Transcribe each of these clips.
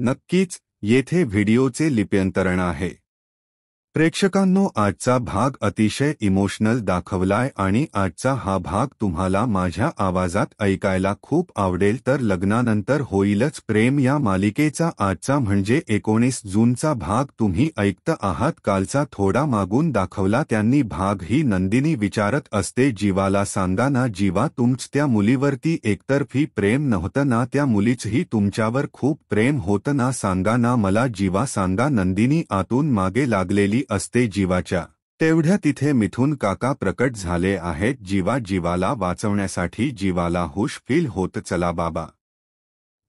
नक्कीच येथे व्हिडिओचे लिप्यंतरण आहे। प्रेक्षकांनो, आजचा भाग अतिशय इमोशनल दाखवलाय आणि आजचा हा भाग तुम्हाला माझ्या आवाजात ऐकायला खूप आवडेल। तर लग्नानंतर होईलच प्रेम या मालिकेचा आजचा म्हणजे 19 जूनचा भाग तुम्ही ऐकत आहात। कालचा थोडा मागून दाखवला त्यांनी भाग ही नंदिनी विचारत असते जीवाला, सांगा ना जीवा, तुमच त्या मुलीवरती एकतर्फी प्रेम नव्हतं ना? त्या मुलीचंही तुमच्यावर खूप प्रेम होतं ना? सांगा ना मला जीवा, सांगा। नंदिनी आतून मागे लागलेली असते जीवाच्या। तेवढ्या तिथे मिथुन काका प्रकट झाले आहेत। जीवाला वाचवण्यासाठी जीवाला हुश फील होत, चला बाबा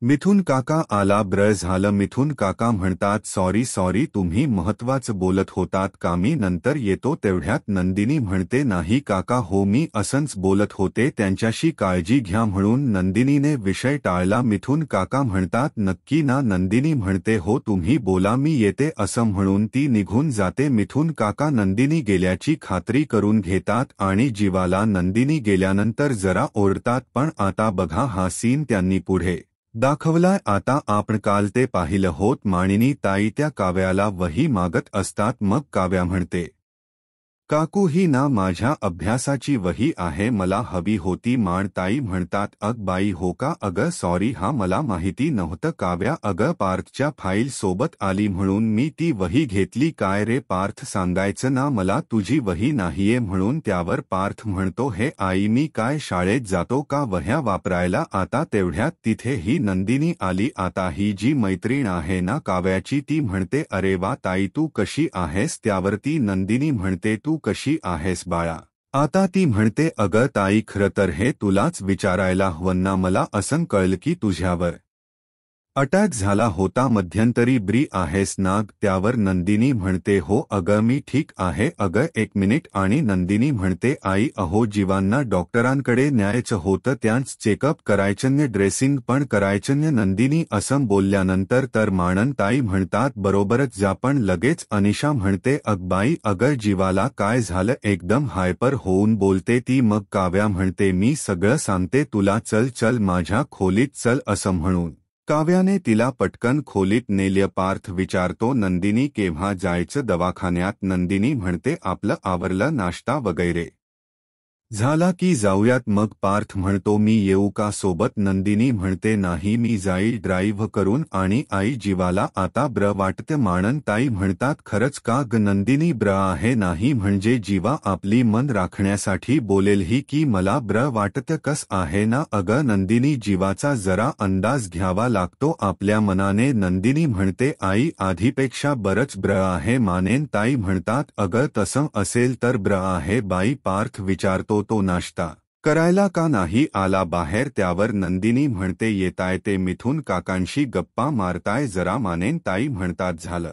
मिथुन काका आला। ब्र झालं। मिथुन काका म्हणतात सॉरी तुम्ही महत्वाचं बोलत होतात का? मी नंतर येतो। तेवढ्यात नंदिनी म्हणते नाही काका, हो मी असंच बोलत होते, त्यांच्याशी काळजी घ्या म्हणून। नंदिनीने विषय टाळला। मिथुन काका म्हणतात नक्की ना? नंदिनी म्हणते हो, तुम्ही बोला मी येते असं म्हणून ती निघून जाते। मिथुन काका नंदिनी गेल्याची खात्री करून घेतात आणि जीवाला नंदिनी गेल्यानंतर जरा ओरडतात। पण आता बघा हा सीन त्यांनी पुढे दाखवलाय। आता आपण काल ते पाहिलं होत, मानिनी ताई त्या काव्याला वही मागत असतात। मग काव्या म्हणते काकू ही ना माझ्या अभ्यासाची वही आहे, मला हवी होती। ताई म्हणतात अग बाई हो का? अगं सॉरी हा, मला माहिती नव्हतं। काव्या अगं पार्थच्या फाईल सोबत आली म्हणून मी ती वही घेतली। काय रे पार्थ, सांगायचं ना मला तुझी वही नाहीये म्हणून? त्यावर पार्थ म्हणतो हे आई, मी काय शाळेत जातो का वह्या वापरायला? आता तेवढ्यात तिथे ही नंदिनी आली। आता ही जी मैत्रीण आहे ना काव्याची, ती म्हणते अरे वा ताई तू कशी आहेस? त्यावरती नंदिनी म्हणते तू कशी आहेस बाळा? आता ती म्हणते अगं ताई, खरं तर हे तुलाच विचारायला हवं ना, मला असं कळलं की तुझ्यावर अटॅक झाला होता मध्यंतरी, ब्री आहेस ना? त्यावर नंदिनी म्हणते हो अगं मी ठीक आहे। अगं एक मिनिट। आणि नंदिनी म्हणते आई अहो जीवांना डॉक्टरांकडे न्यायचं होतं, त्यांच चेकअप करायचं, ड्रेसिंग पण करायचं। नंदिनी असं बोलल्यानंतर तर ताई म्हणतात बरोबरच जा, पण लगेच अनिशा म्हणते अग बाई, अगं जीवाला काय झालं? एकदम हायपर होऊन बोलते ती। मग काव्या म्हणते मी सगळं सांगते तुला, चल माझ्या खोलीत चल असं म्हणून काव्याने तिला पटकन खोलीत नेलं। पार्थ विचारतो नंदिनी केव्हा जायचं दवाखान्यात? नंदिनी म्हणते आपलं आवरलं, नाश्ता वगैरे झाला की जाऊयात। मग पार्थ म्हणतो मी येऊ का सोबत? नंदिनी म्हणते नाही मी जाईल ड्राईव्ह करून। आणि आई जीवाला आता ब्र वाटतं? ताई म्हणतात खरंच का ग नंदिनी? ब्र आहे नाही म्हणजे जीवा आपली मन राखण्यासाठी बोलेलही की मला ब्र वाटतं कस आहे ना? अगं नंदिनी, जीवाचा जरा अंदाज घ्यावा लागतो आपल्या मनाने। नंदिनी म्हणते आई आधीपेक्षा बरंच ब्र आहे मानेन। ताई म्हणतात अगं तसं असेल तर ब्र आहे बाई। पार्थ विचारतो तो नाश्ता करायला का नाही आला बाहेर? त्यावर नंदिनी म्हणते येताय ते मिथुन काकांशी गप्पा मारताय जरा मानेन। ताई म्हणतात झालं,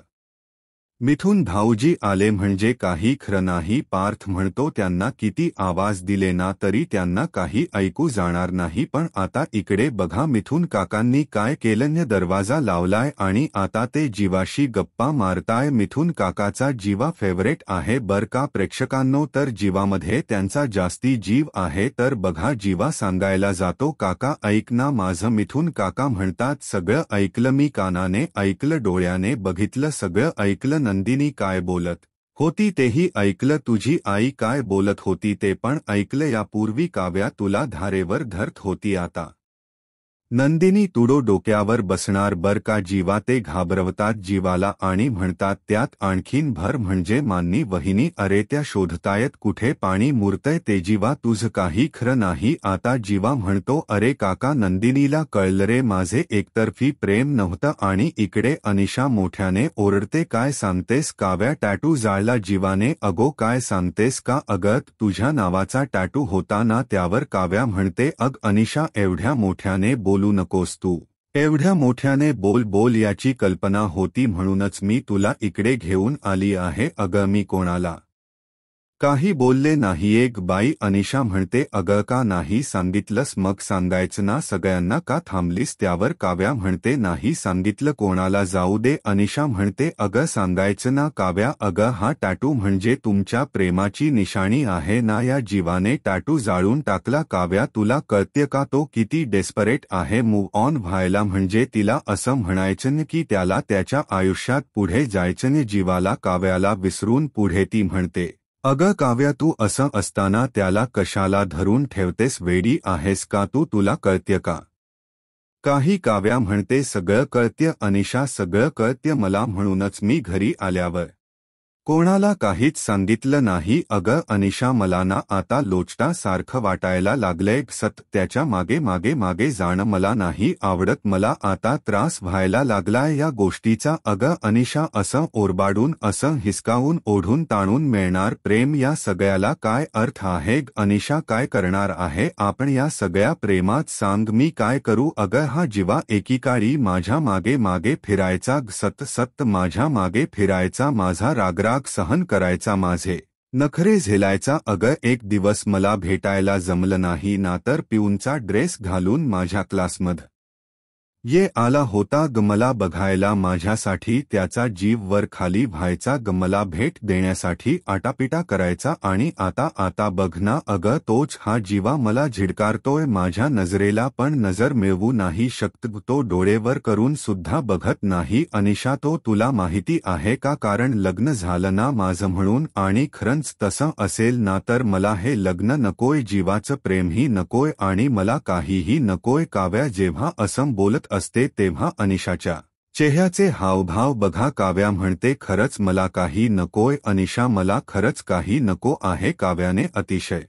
मिथुन भाऊजी आले म्हणजे काही खरं नाही। पार्थ म्हणतो त्यांना किती आवाज दिले ना तरी त्यांना काही ऐकू जाणार नाही। पण आता इकडे बघा मिथुन काकांनी काय केलं, दरवाजा लावलाय आणि आता ते जीवाशी गप्पा मारताय। मिथुन काकाचा जीवा फेवरेट आहे बर का प्रेक्षकांनो, तर जीवामध्ये त्यांचा जास्ती जीव आहे। तर बघा जीवा सांगायला जातो काका ऐक ना माझं। मिथुन काका म्हणतात सगळं ऐकलं मी, कानाने ऐकलं, डोळ्याने बघितलं, सगळं ऐकलं। नंदिनी काय बोलत होती तेही ऐकलं, तुझी आई काय बोलत होती ते पण ऐकलं। यापूर्वी काव्या तुला धारेवर धरत होती, आता नंदिनी तुडो डोक्यावर बसणार बर का? जीवा ते घाबरवतात जीवाला आणि म्हणतात त्यात आणखीन भर म्हणजे मान्नी वहिनी, अरे त्या शोधतायत कुठे पाणी मुरतय ते? जीवा तुझं काही खरं नाही आता। जीवा म्हणतो अरे काका नंदिनीला कळलं रे माझे एकतर्फी प्रेम नव्हतं। आणि इकडे अनिशा मोठ्याने ओरडते काय सांगतेस? काव्या टॅटू जाळला। जीवाने अगो काय सांगतेस का? अगं तुझ्या नावाचा टॅटू होता ना? त्यावर काव्या म्हणते अग अनिशा एवढ्या मोठ्याने बोलू नकोस तू, एवढ्या मोठ्याने बोल याची कल्पना होती म्हणूनच मी तुला इकडे घेऊन आली आहे। अगं मी कोणाला काही बोलले नाही. एक बाई अनिशा म्हणते, अगं का नाही सांगितलंस? मग सांगायचं ना सगळ्यांना, का थांबलीस? त्यावर काव्या म्हणते, नाही सांगितलं कोणाला, जाऊ दे. अनिशा म्हणते, अगं सांगायचं ना काव्या. अगं हा टॅटू म्हणजे तुमच्या प्रेमाची निशाणी आहे ना? या जीवाने टॅटू जाळून टाकला. काव्या तुला कळते का तो किती डेस्परेट आहे? मूव्ह ऑन व्हायला म्हणजे तिला असं म्हणायचं की त्याला त्याच्या आयुष्यात पुढे जायचं, जीवाला काव्याला विसरून. पुढे ती म्हणते, अगं काव्या तू असं असताना त्याला कशाला धरून ठेवतेस? वेडी आहेस का तू? तुला कळते का काही? काव्या म्हणते, सगळं कळते अनिशा, सगळं कळते मला, म्हणूनच मी घरी आल्यावर कोणाला काहीच सांगितलं नाही. अगं अनिशा मला ना आता लोचटा सारखं वाटायला लागलंय. त्याच्या मागे मागे मागे जाणं मला नाही आवडत. मला आता त्रास व्हायला लागलाय या गोष्टीचा. अगं अनिशा असं ओरबाडून, असं हिसकावून, ओढून ताणून मिळणार प्रेम, या सगळ्याला काय अर्थ आहे? अनिशा काय करणार आहे आपण या सगळ्या प्रेमात? सांग मी काय करू? अगं हा जीवा एकीकाळी माझ्या मागे मागे फिरायचा, सतत माझ्या मागे फिरायचा, माझा रागराग सहन करायचा, माझे नखरे झेलायचा. अगं एक दिवस मला भेटायला जमलं नाही ना तर पिऊनचा ड्रेस घालून माझ्या क्लासमध्ये ये आला होता ग मला बघायला. माझ्यासाठी त्याचा जीव वर खाली व्हायचा ग, मला भेट देण्यासाठी आटापिटा करायचा. आणि आता बघ ना अगं तोच हा जीवा मला झिडकारतोय. माझ्या नजरेला पण नजर मिळवू नाही शकत. तो डोळेवर करून सुद्धा बघत नाही. अनिशा तो तुला माहिती आहे का? कारण लग्न झालं ना माझं म्हणून, आणि खरंच तसं असेल ना तर मला हे लग्न नकोय, जीवाचं प्रेमही नकोय आणि मला काहीही नकोय. काव्या जेव्हा असं बोलत असते तेव्हा अनिशाच्या चेहऱ्याचे हावभाव बघा. काव्या म्हणते, खरंच मला काही नकोय अनिशा, मला खरंच काही नको आहे. काव्याने अतिशय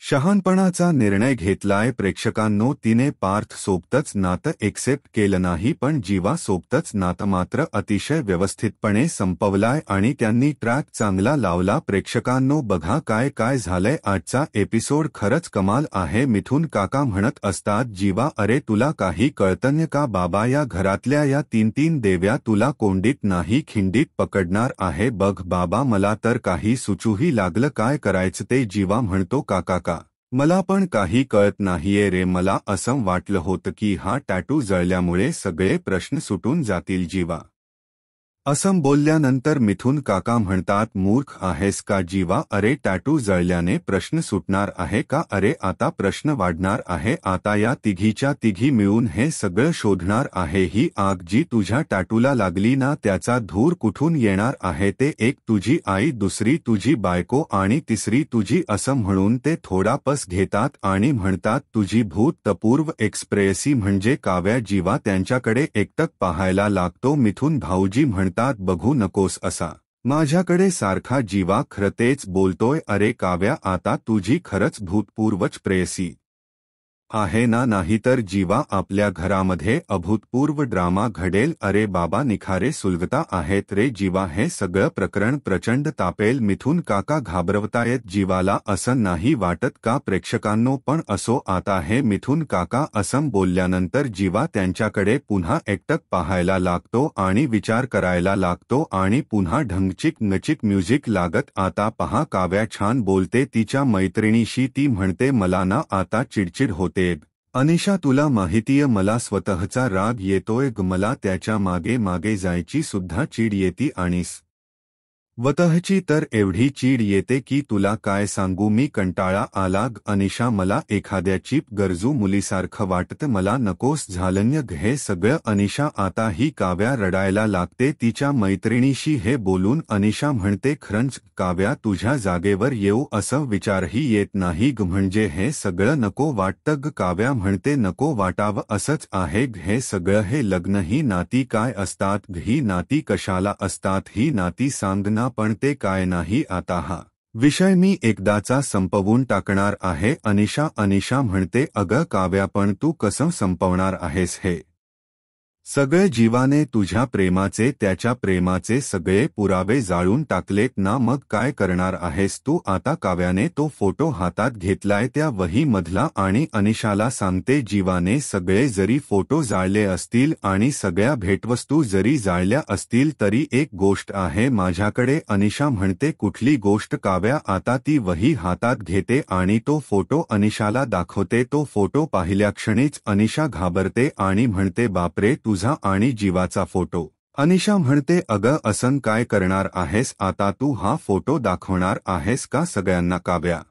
शहाणपणाचा निर्णय घेतलाय. प्रेक्षकांनो, तिने पार्थ सोबतच नातं एक्सेप्ट केलं नाही, पण जीवा सोबतच नातं मात्र अतिशय व्यवस्थितपणे संपवलाय आणि त्यांनी ट्रॅक चांगला लावला. प्रेक्षकांनो बघा काय काय झालंय. आजचा एपिसोड खरंच कमाल आहे. मिथुन काका म्हणत असतात, जीवा अरे तुला काही कळतंय का बाबा? या घरातल्या या तीन देव्या तुला कोंडीत नाही खिंडीत पकडणार आहे बघ बाबा. मला तर काही सुचूही लागलं काय करायचं ते. जीवा म्हणतो, काका मला पण काही कळत नाहीये रे. मला असं वाटलं होतं की हा टॅटू जळल्यामुळे सगळे प्रश्न सुटून जातील. जीवा असं बोलल्यानंतर मिथुन काका म्हणतात, मूर्ख आहेस का जीवा? अरे टॅटू जळल्याने प्रश्न सुटणार आहे का? अरे आता प्रश्न वाढणार आहे. आता या तिघीच्या तिघी मिळून हे सगळं शोधणार आहे. ही आग जी तुझ्या टॅटूला लागली ना त्याचा धूर कुठून येणार आहे ते? एक तुझी आई, दुसरी तुझी बायको आणि तिसरी तुझी, असं म्हणून ते थोडा पस घेतात आणि म्हणतात, तुझी भूतपूर्व एक्सप्रेसी म्हणजे काव्या. जीवा त्यांच्याकडे एकटक पाहायला लागतो. मिथुन भाऊजी म्हणतात, बघू नकोस असा माझ्याकडे सारखा. जीवा खरं तेच बोलतोय. अरे काव्या आता तुझी खरंच भूतपूर्वच प्रेयसी आहे ना? नाहीतर जीवा आपल्या घरामध्ये अभूतपूर्व ड्रामा घडेल. अरे बाबा निखारे सुलगता आहेत रे जीवा. हे सगळं प्रकरण प्रचंड तापेल. मिथुन काका घाबरवतायत. जीवाला असं नाही वाटत का प्रेक्षकांनो? पण असो आता. हे मिथुन काका असं बोलल्यानंतर जीवा त्यांच्याकडे पुन्हा एकटक पाहायला लागतो आणि विचार करायला लागतो आणि पुन्हा ढंगचिक नचिक म्युझिक लागत. आता पहा काव्या छान बोलते तिच्या मैत्रिणीशी. ती म्हणते, मला ना आता चिडचिड होते अनिशा, तुला माहितीय मला स्वतःचा राग येतोय ग. मला त्याच्या मागे मागे जायची सुद्धा चीड येते आणि स्वतःची तर एवढी चीड येते की तुला काय सांगू मी. कंटाळा आला ग अनिशा. मला एखाद्या चीप गरजू मुलीसारखं वाटतं. मला नकोस झालंय ग हे सगळं. अनिशा आता ही काव्या रडायला लागते तिच्या मैत्रिणीशी हे बोलून. अनिशा म्हणते, खरंच काव्या तुझ्या जागेवर येऊ असं विचारही येत नाही ग. म्हणजे हे सगळं नको वाटतं ग. काव्या म्हणते, नको वाटावं असंच आहे ग हे सगळं. हे लग्न ही नाती काय असतात ग? ही नाती कशाला असतात? ही नाती सांग ना. पण ते काय नाही. आता हा विषय मी एकदाचा संपवून टाकणार आहे. अनिशा म्हणते, अगं काव्या पण तू कसं संपवणार आहेस हे? सगळे जीवाने तुझ्या प्रेमाचे त्याच्या प्रेमाचे सगळे पुरावे जाळून टाकलेत ना, मग काय करणार आहेस तू आता? काव्याने तो फोटो हातात घेतलाय त्या वही मधला आणि अनिशाला सांगते, जीवाने सगळे जरी फोटो जाळले असतील आणि सगळ्या भेटवस्तू जरी जाळल्या असतील तरी एक गोष्ट आहे माझ्याकडे. अनिशा म्हणते, कुठली गोष्ट? काव्या आता ती वही हातात घेते आणि तो फोटो अनिशाला दाखवते. तो फोटो पाहिल्या क्षणीच अनिशा घाबरते आणि म्हणते, बापरे, तुझा आणि जीवाचा फोटो. अनिशा म्हणते, अगं असं काय करणार आहेस आता तू? हा फोटो दाखवणार आहेस का सगळ्यांना? काव्या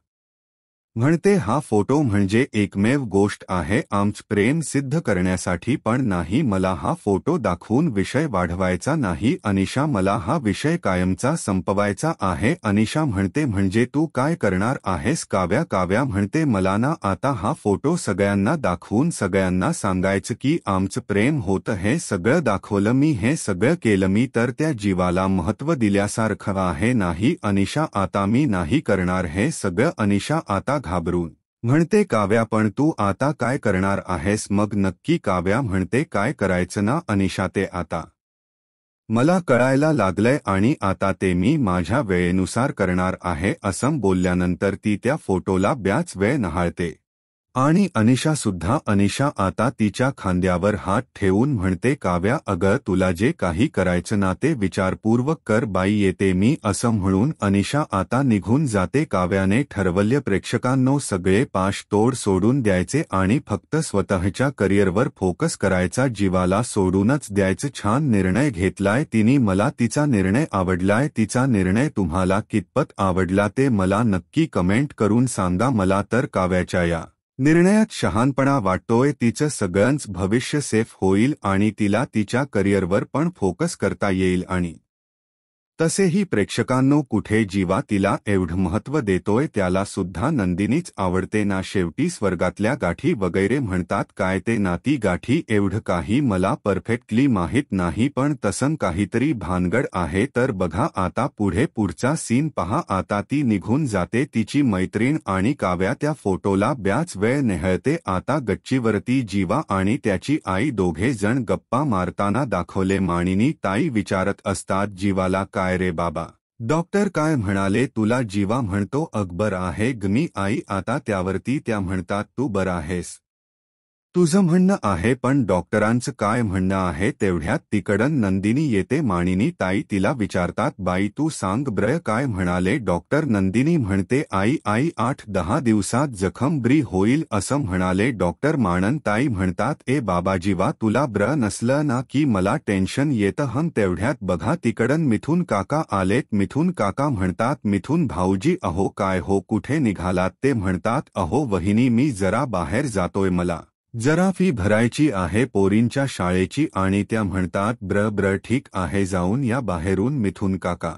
म्हणते, हा फोटो म्हणजे एकमेव गोष्ट आहे आमचं प्रेम सिद्ध करण्यासाठी, पण नाही, मला हा फोटो दाखवून विषय वाढवायचा नाही अनिशा, मला हा विषय कायमचा संपवायचा आहे. अनिशा म्हणते, म्हणजे तू काय करणार आहेस? काव्या म्हणते, मला ना आता हा फोटो सगळ्यांना दाखवून सगळ्यांना सांगायचं की आमचं प्रेम होतं. हे सगळं दाखवलं मी, हे सगळं केलं मी तर त्या जीवाला महत्त्व दिल्यासारखं आहे. नाही अनिशा, आता मी नाही करणार हे सगळं. अनिशा आता घाबरून म्हणते, काव्या पण तू आता काय करणार आहेस मग नक्की? काव्या म्हणते, काय करायचं ना अनिशा, ते आता मला कळायला लागलंय आणि आता ते मी माझ्या वेळेनुसार करणार आहे. असं बोलल्यानंतर ती त्या फोटोला बऱ्याच वेळ न्याहाळते आणि अनिशा सुद्धा. अनिशा आता तिच्या खांद्यावर हात ठेवून म्हणते, काव्या अगं तुला जे काही करायचं ना ते विचारपूर्वक कर बाई, येते मी. असं म्हणून अनिशा आता निघून जाते. काव्याने ठरवलं, प्रेक्षकांनो, सगळे पाश तोड सोडून द्यायचे आणि फक्त स्वतःच्या करिअरवर फोकस करायचा, जीवाला सोडूनच द्यायचं. छान निर्णय घेतलाय तिने, मला तिचा निर्णय आवडलाय. तिचा निर्णय तुम्हाला कितपत आवडला ते मला नक्की कमेंट करून सांगा. मला तर काव्याच्या या निर्णयात शहाणपणा वाटतोय. तिचं सगळंच भविष्य सेफ होईल आणि तिला तिच्या करिअरवर पण फोकस करता येईल. आणि तसेही प्रेक्षकांनो, कुठे जीवा तिला एवढं महत्त्व देतोय त्याला सुद्धा नंदिनीच आवडते ना. शेवटी स्वर्गातल्या गाठी वगैरे म्हणतात काय, ते नाती गाठी एवढं काही मला परफेक्टली माहीत नाही, पण तसं काहीतरी भानगड आहे. तर बघा आता पुढचा सीन पहा. आता ती निघून जाते, तिची मैत्रीण आणि काव्या त्या फोटोला बऱ्याच वेळ निहाळते. आता गच्चीवरती जीवा आणि त्याची आई दोघे जण गप्पा मारताना दाखवले. मानिनी ताई विचारत असतात जीवाला, काय रे बाबा, डॉक्टर काय म्हणाले तुला? जीवा म्हणतो, अकबर आहे ग मी आई. आता त्यावरती त्या म्हणतात, तू बरं आहेस? तुझं म्हणणं आहे, पण डॉक्टरांचं काय म्हणणं आहे? तेवढ्यात तिकडन नंदिनी येते. मानिनी ताई तिला विचारतात, बाई तू सांग ब्र, काय म्हणाले डॉक्टर? नंदिनी म्हणते, आई 8-10 दिवसात जखम बरी होईल असं म्हणाले डॉक्टर. मानन ताई म्हणतात, ए बाबा जीवा, तुला ब्र नसलं ना की मला टेन्शन येतं हं. तेवढ्यात बघा तिकडन मिथून काका आलेत. मिथून काका म्हणतात, मिथून भाऊजी अहो काय हो, कुठे निघालात? ते म्हणतात, अहो वहिनी मी जरा बाहेर जातोय, मला जरा फी भरायची आहे पोरींच्या शाळेची. आणि त्या म्हणतात, ब्र ठीक आहे, जाऊन या बाहेरून. मिथून काका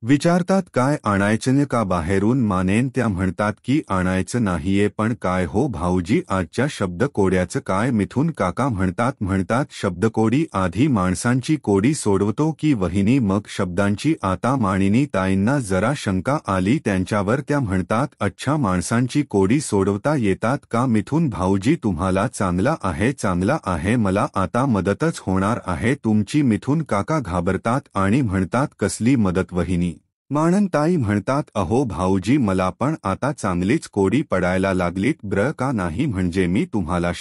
विचारतात, काय आणायचं का बाहेरून? मानेन त्या म्हणतात की आणायचं नाहीये, पण काय हो भाऊजी आजच्या शब्दकोड्याचं काय? मिथून काका म्हणतात शब्दकोडी आधी माणसांची कोडी सोडवतो की वहिनी मग शब्दांची? आता मानिनी ताईंना जरा शंका आली त्यांच्यावर. त्या म्हणतात, अच्छा माणसांची कोडी सोडवता येतात का? मिथून भाऊजी तुम्हाला चांगला आहे, मला आता मदतच होणार आहे तुमची. मिथून काका घाबरतात आणि म्हणतात, कसली मदत वहिनी? माननताई म्हणतात, अहो भाऊजी मला पण आता चांगलीच कोडी पडायला लागलीत ब्र, का नाही म्हणजे मी तुम्हाला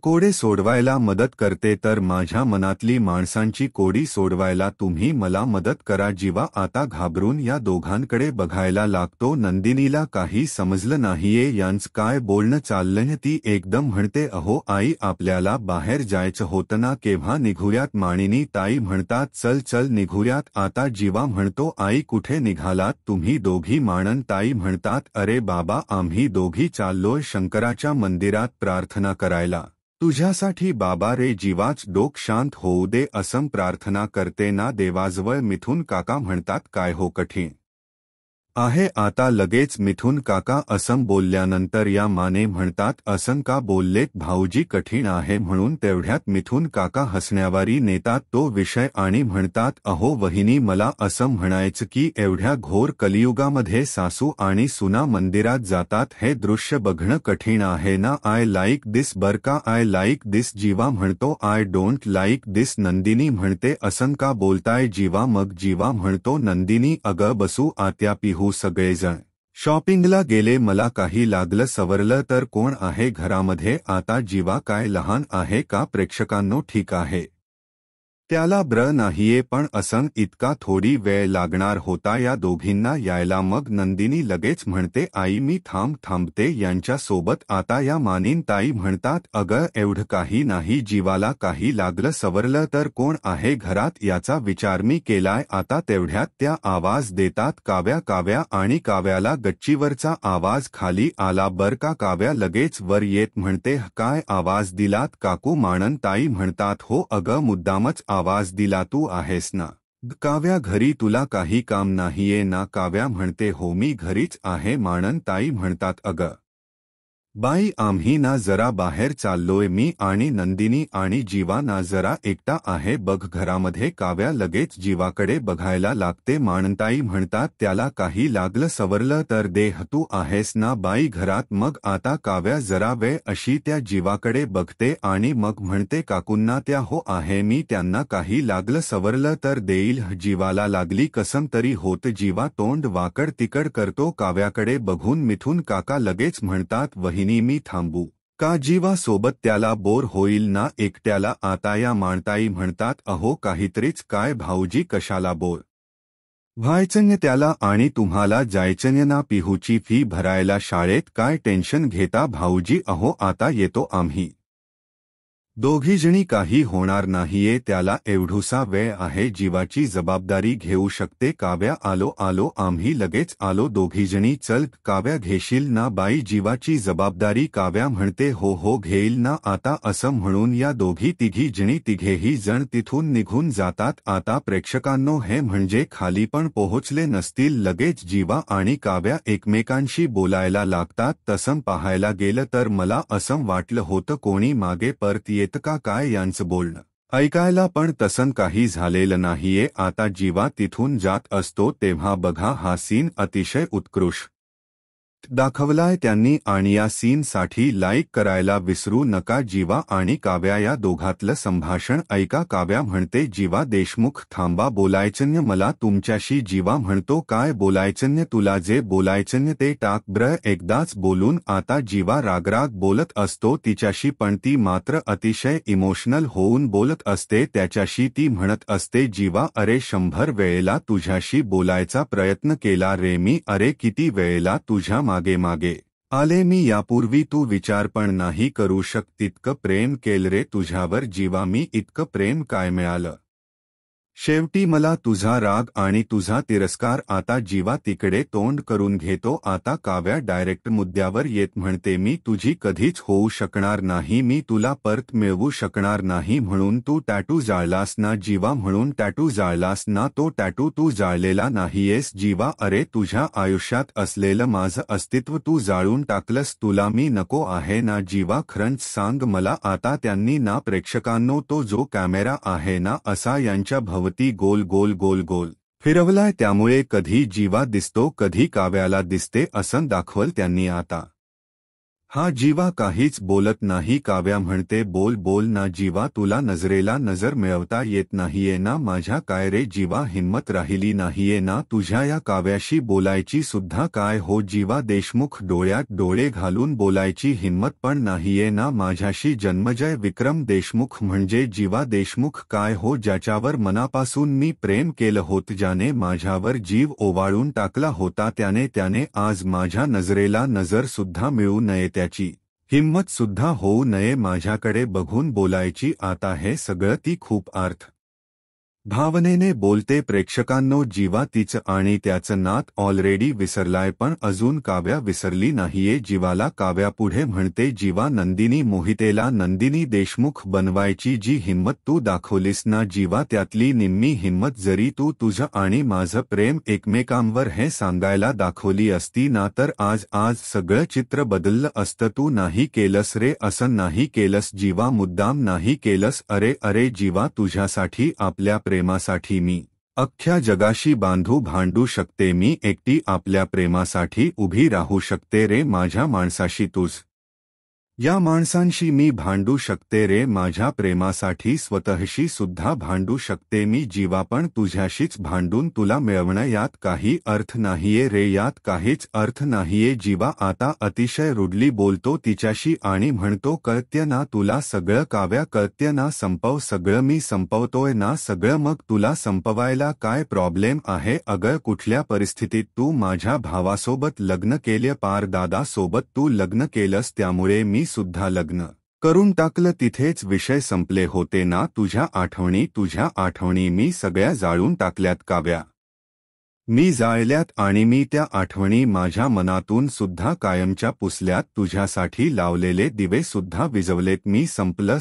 कोडे सोडवायला मदत करते तर माझ्या मनातली माणसांची कोडी सोडवायला तुम्ही मला मदत करा. जीवा आता घाबरून या दोघांकडे बघायला लागतो. नंदिनीला काही समजलं नाहीये यांचं काय बोलणं चाललंय. ती एकदम म्हणते, अहो आई आपल्याला बाहेर जायचं होतं ना, केव्हा निघूयात? मानिनी ताई म्हणतात, चल निघूयात आता. जीवा म्हणतो, आई कुठे निघालात तुम्ही दोघी? मानन ताई म्हणतात, अरे बाबा आम्ही दोघी चाललोय शंकराच्या मंदिरात प्रार्थना करायला तुझ्यासाठी बाबा रे. जीवाच डोक शांत होऊ दे असं प्रार्थना करते ना देवाजवळ. मिथून काका म्हणतात, काय हो कठीण आहे आता लगेच मिथुन काका असं बोलल्यानंतर या माने म्हणतात असं का बोललेत भाऊजी कठीण आहे म्हणून तेवढ्यात मिथुन काका हसण्यावारी नेतात तो विषय आणि म्हणतात अहो वहिनी मला असं म्हणायचं की एवढ्या घोर कलियुगामध्ये सासू आणि सुना मंदिरात जातात हे दृश्य बघणं कठीण आहे ना आय लाईक दिस बर का आय लाईक दिस जीवा म्हणतो आय डोंट लाईक दिस नंदिनी म्हणते असं का बोलताय जीवा मग जीवा म्हणतो नंदिनी अगं बसू आत्या पिहू सगळेजण शॉपिंगला गेले मला काही लागलं सवरलं तर कोण आहे घरामध्ये आता जीवा काय लहान आहे का प्रेक्षकांनो ठीक आहे त्याला ब्र नाहीये पण असं इतका थोडी वेळ लागणार होता या दोघींना यायला मग नंदिनी लगेच म्हणते आई मी थांबते यांच्या सोबत आता या मानीन ताई म्हणतात अगं एवढं काही नाही जीवाला काही लागलं सवरलं तर कोण आहे घरात याचा विचार मी केलाय आता तेवढ्यात त्या आवाज देतात काव्या काव्या आणि काव्याला गच्चीवरचा आवाज खाली आला बर का काव्या लगेच वर येत म्हणते काय आवाज दिलात काकू माणन ताई म्हणतात हो अगं मुद्दामच आवाज दिला तू आहेस ना काव्या घरी तुला काही काम नाहीये ना काव्या म्हणते हो मी घरीच आहे माणन ताई म्हणतात अगं बाई आम्ही ना जरा बाहेर चाललोय मी आणि नंदिनी आणि जीवा ना जरा एकटा आहे बघ घरामध्ये काव्या लगेच जीवाकडे बघायला लागते माणनताई म्हणतात त्याला काही लागलं सवरलं तर देह तू आहेस ना बाई घरात मग आता काव्या जरा वेळ अशी त्या जीवाकडे बघते आणि मग म्हणते काकूंना त्या हो आहे मी त्यांना काही लागलं सवरलं तर देईल जीवाला लागली कसम तरी होत जीवा तोंड वाकड तिकड करतो काव्याकडे बघून मिथुन काका लगेच म्हणतात वहिनी मी थांबू का जीवा सोबत त्याला बोर होईल ना एकट्याला आता या माणताई म्हणतात अहो काहीतरीच काय भाऊजी कशाला बोर व्हायचंय त्याला आणि तुम्हाला जायचंय ना पिहूची फी भरायला शाळेत काय टेन्शन घेता भाऊजी अहो आता येतो आम्ही दोघीजणी काही होणार नाहीये त्याला एवढूसा वेळ आहे जीवाची जबाबदारी घेऊ शकते काव्या आलो आम्ही लगेच आलो दोघीजणी चल काव्या घेशील ना बाई जीवाची जबाबदारी काव्या म्हणते हो घेईल ना आता असं म्हणून या दोघी तिघेही जण तिथून निघून जातात आता प्रेक्षकांनो हे म्हणजे खाली पण पोहोचले नसतील लगेच जीवा आणि काव्या एकमेकांशी बोलायला लागतात तसं पाहायला गेलं तर मला असं वाटलं होतं कोणी मागे परत येत का काय यांचं बोलणं ऐकायला पण तसं काही झालेलं नाहीये आता जीवा तिथून जात असतो तेव्हा बघा हा सीन अतिशय उत्कृष्ट दाखवलाय त्यांनी आणि या सीनसाठी लाईक करायला विसरू नका जीवा आणि काव्या या दोघातलं संभाषण ऐका काव्या म्हणते जीवा देशमुख थांबा बोलायचंय मला तुमच्याशी जीवा म्हणतो काय बोलायचंय तुला जे बोलायचंय ते टाक ब्र एकदाच बोलून आता जीवा रागराग बोलत असतो तिच्याशी पण ती मात्र अतिशय इमोशनल होऊन बोलत असते त्याच्याशी ती म्हणत असते जीवा अरे 100 वेळेला तुझ्याशी बोलायचा प्रयत्न केला रे मी अरे किती वेळेला तुझ्या मागे आले मी यापूर्वी तू विचार पण नाही करू तितकं प्रेम केलं रे तुझ्यावर जीवा मी इतकं प्रेम काय मिळालं शेवटी मला तुझा राग आणि तुझा तिरस्कार आता जीवा तिकडे तोंड करून घेतो आता काव्या डायरेक्ट मुद्द्यावर येत म्हणते मी तुझी कधीच होऊ शकणार नाही मी तुला परत मिळवू शकणार नाही म्हणून तू टॅटू जाळलास ना जीवा म्हणून टॅटू जाळलास ना तो टॅटू तू जाळलेला नाहीयेस जीवा अरे तुझ्या आयुष्यात असलेलं माझं अस्तित्व तू जाळून टाकलंस तुला मी नको आहे ना जीवा खरंच सांग मला आता त्यांनी ना प्रेक्षकांनो तो जो कॅमेरा आहे ना असा यांच्या भवती गोल फिरवलाय त्यामुळे कधी जीवा दिसतो कधी काव्याला दिसते असं दाखवल त्यांनी आता हा जीवा काहीच बोलत नाही काव्या म्हणते बोल ना जीवा तुला नजरेला नजर मिळवता येत नाहीये ना माझ्या काय रे जीवा हिंमत राहिली नाहीये ना तुझ्या या काव्याशी बोलायची सुद्धा काय हो जीवा देशमुख डोळ्यात डोळे घालून बोलायची हिंमत पण नाहीये ना माझ्याशी जन्मजय विक्रम देशमुख म्हणजे जीवा देशमुख काय हो ज्याच्यावर मनापासून मी प्रेम केलं होत ज्याने माझ्यावर जीव ओवाळून टाकला होता त्याने आज माझ्या नजरेला नजर सुद्धा मिळू नये त्याची हिंमत सुद्धा होऊ नये माझ्याकडे बघून बोलायची आता हे सगळं ती खूप अर्थ भावनेने बोलते प्रेक्षकांनो जीवा तिचं आणि त्याचं नात ऑलरेडी विसरलाय पण अजून काव्या विसरली नाहीये जीवाला काव्यापुढे म्हणते जीवा नंदिनी मोहितेला नंदिनी देशमुख बनवायची जी हिंमत तू दाखवलीस ना जीवा त्यातली निम्मी हिंमत जरी तू तुझं आणि माझं प्रेम एकमेकांवर हे सांगायला दाखवली असती ना तर आज सगळं चित्र बदललं असतं तू नाही केलंस रे असं नाही केलंस जीवा मुद्दाम नाही केलंस अरे जीवा तुझ्यासाठी आपल्या प्रेमासाठी मी अख्ख्या जगाशी भांडू शकते मी एकटी आपल्या प्रेमासाठी उभी राहू शकते रे माझ्या माणसाशी तूच या माणसांशी मी भांडू शकते रे माझ्या प्रेमासाठी स्वतःशी सुद्धा भांडू शकते मी जीवा पण तुझ्याशीच भांडून तुला मिळवणं यात काही अर्थ नाहीये रे यात काहीच अर्थ नाहीये जीवा आता अतिशय रुडली बोलतो तिच्याशी आणि म्हणतो कळत्य ना तुला सगळं काव्या कळत्य ना संपव सगळं मी संपवतोय ना सगळं मग तुला संपवायला काय प्रॉब्लेम आहे अगं कुठल्या परिस्थितीत तू माझ्या भावासोबत लग्न केलं पार दादासोबत तू लग्न केलंस त्यामुळे मी सुद्धा लग्न करून टाकलं तिथेच विषय संपले होते ना तुझ्या आठवणी मी सगळ्या जाळून टाकल्यात काव्या मी जाळल्यात आणि मी त्या आठवणी माझ्या मनातून सुद्धा कायमच्या पुसल्यात तुझ्यासाठी लावलेले दिवे सुद्धा विझवलेत मी संपलं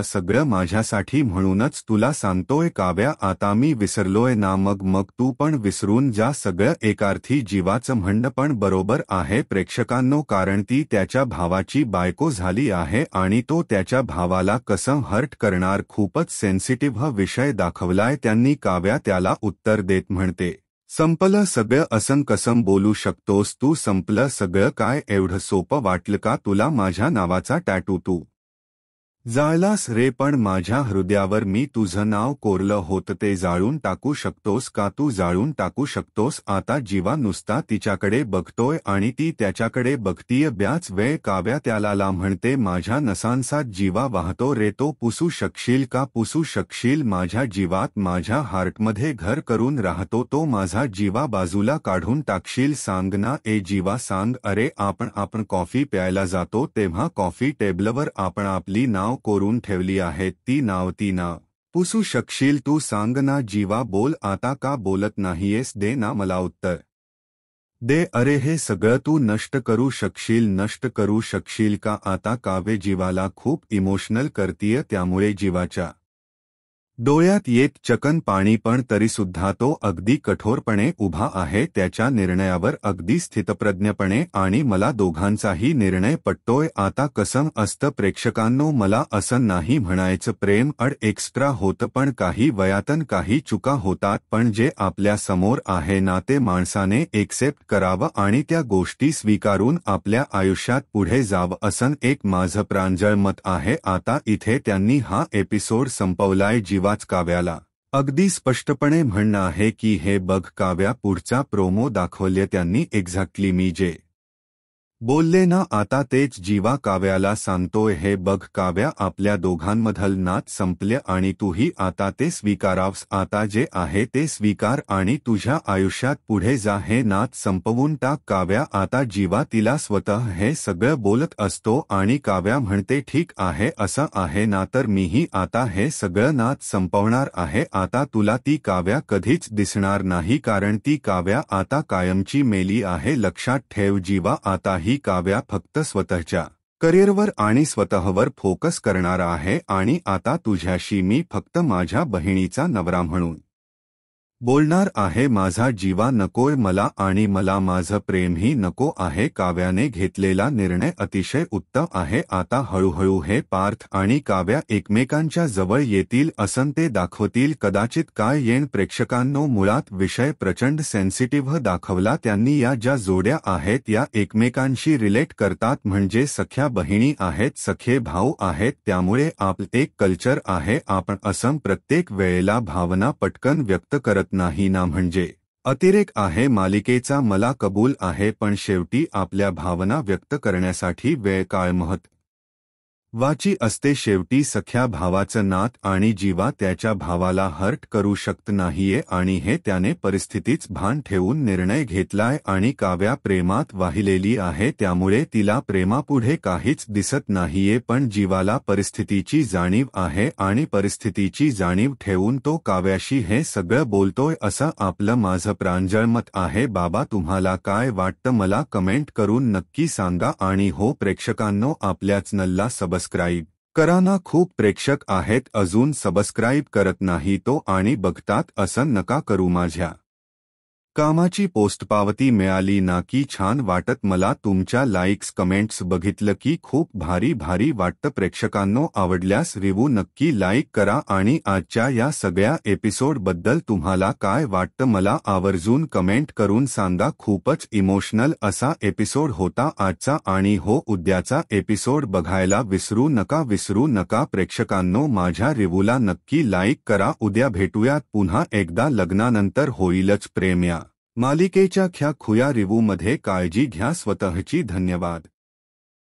सगळं माझ्यासाठी म्हणूनच तुला सांगतोय काव्या आता मी विसरलोय ना मग तू पण विसरून जा सगळं एकार्थी जीवाचं म्हणणं पण बरोबर आहे प्रेक्षकांनो कारण ती त्याच्या भावाची बायको झाली आहे आणि तो त्याच्या भावाला कसं हर्ट करणार खूपच सेन्सिटिव्ह विषय दाखवलाय त्यांनी काव्या त्याला उत्तर देत म्हणते संपलं सगळं असं कसं बोलू शकतोस तू संपलं सगळं काय एवढं सोपं वाटलं का तुला माझ्या नावाचा टॅटू तू जाळलास रे पण माझ्या हृदयावर मी तुझं नाव कोरलं होतं ते जाळून टाकू शकतोस का तू जाळून टाकू शकतोस आता जीवा नुसता तिच्याकडे बघतोय आणि ती त्याच्याकडे बघतीय ब्याच वेळ काव्या त्याला म्हणते माझ्या नसांसात जीवा वाहतो रे तो पुसू शकशील का पुसू शकशील माझ्या जीवात माझ्या हार्टमध्ये घर करून राहतो तो माझा जीवा बाजूला काढून टाकशील सांग ना ए जीवा सांग अरे आपण कॉफी प्यायला जातो तेव्हा कॉफी टेबलवर आपण आपली नाव कोरून ठेवली आहेत ती नाव पुसू शकशील तू सांग ना जीवा बोल आता का बोलत नाहीयेस दे ना मला उत्तर दे अरे हे सगळं तू नष्ट करू शकशील का आता काव्य जीवाला खूप इमोशनल करतीय त्यामुळे जीवाच्या डोळ्यात येत चकन पाणी पण तरीसुद्धा तो अगदी कठोरपणे उभा आहे त्याच्या निर्णयावर अगदी स्थितप्रज्ञपणे आणि मला दोघांचाही निर्णय पटतोय आता कसं असतं प्रेक्षकांनो मला असं नाही म्हणायचं प्रेम एक्स्ट्रा होतं पण काही वयातन काही चुका होतात पण जे आपल्या समोर आहे ना ते माणसाने एक्सेप्ट करावं आणि त्या गोष्टी स्वीकारून आपल्या आयुष्यात पुढे जावं असं एक माझं प्रांजळ मत आहे आता इथे त्यांनी हा एपिसोड संपवलाय जीवा काव्याला अगदी स्पष्टपणे म्हणणं आहे की हे बघ काव्या पुढचा प्रोमो दाखवले त्यांनी एक्झॅक्टली मी जे बोलले ना आता तेच जीवा काव्याला सांगतोय हे बघ काव्या आपल्या दोघांमधलं नात संपले आणि तूही आता ते स्वीकारावस आता जे आहे ते स्वीकार आणि तुझ्या आयुष्यात पुढे जा हे नात संपवून टाक काव्या आता जीवा तिला स्वतः हे सगळं बोलत असतो आणि काव्या म्हणते ठीक आहे असं आहे ना तर मीही आता हे सगळं नात संपवणार आहे आता तुला ती काव्या कधीच दिसणार नाही कारण ती काव्या आता कायमची मेली आहे लक्षात ठेव जीवा आता ही काव्या फक्त स्वतःच्या करिअरवर आणि स्वतःवर फोकस करणार आहे आणि आता तुझ्याशी मी फक्त माझ्या बहिणीचा नवरा म्हणून बोलणार आहे माझा जीवा नकोय मला आणि मला माझं प्रेमही नको आहे काव्याने घेतलेला निर्णय अतिशय उत्तम आहे आता हळूहळू हे पार्थ आणि काव्या एकमेकांच्या जवळ येतील असं ते दाखवतील कदाचित काय येण प्रेक्षकांनो मुळात विषय प्रचंड सेन्सिटिव्ह दाखवला त्यांनी या ज्या जोड्या आहेत या एकमेकांशी रिलेट करतात म्हणजे सख्या बहिणी आहेत सखे भाऊ आहेत त्यामुळे आपलं एक कल्चर आहे आपण असं प्रत्येक वेळेला भावना पटकन व्यक्त करत नाही ना म्हणजे अतिरेक आहे मालिकेचा मला कबूल आहे पण शेवटी आपल्या भावना व्यक्त करण्यासाठी वेळ काळ वाची असते शेवटी सख्या भावाचं नात आणि जीवा त्याच्या भावाला हर्ट करू शकत नाहीये आणि हे त्याने परिस्थितीच भान ठेवून निर्णय घेतलाय आणि काव्या प्रेमात वाहिलेली आहे त्यामुळे तिला प्रेमापुढे काहीच दिसत नाहीये पण जीवाला परिस्थितीची जाणीव आहे आणि परिस्थितीची जाणीव ठेवून तो काव्याशी हे सगळं बोलतोय असं आपलं माझं प्रांजळ मत आहे बाबा तुम्हाला काय वाटतं मला कमेंट करून नक्की सांगा आणि हो प्रेक्षकांनो आपल्या चॅनलला सबस्क्राईब करा ना खूप प्रेक्षक आहेत अजून सबस्क्राईब करत नाही तो आणि बघतात असं नका करू माझ्या कामाची पोस्ट पावती मिळाली ना की छान वाटत मला तुमच्या लाईक्स कमेंट्स बघितलं की खूप भारी वाटतं प्रेक्षकांनो आवडल्यास रिव्ह्यू नक्की लाईक करा आणि आजच्या या सगळ्या एपिसोड बद्दल तुम्हाला काय वाटतं मला आवर्जून कमेंट करून सांगा खूपच इमोशनल असा एपिसोड होता आजचा आणि हो उद्याचा एपिसोड बघायला विसरू नका प्रेक्षकांनो माझ्या रिव्ह्यूला नक्की लाईक करा उद्या भेटूयात पुन्हा एकदा लग्नानंतर होईलच प्रेम या मालिकेच्या खुया रिव्ह्यूमध्ये काळजी घ्या स्वतःची धन्यवाद.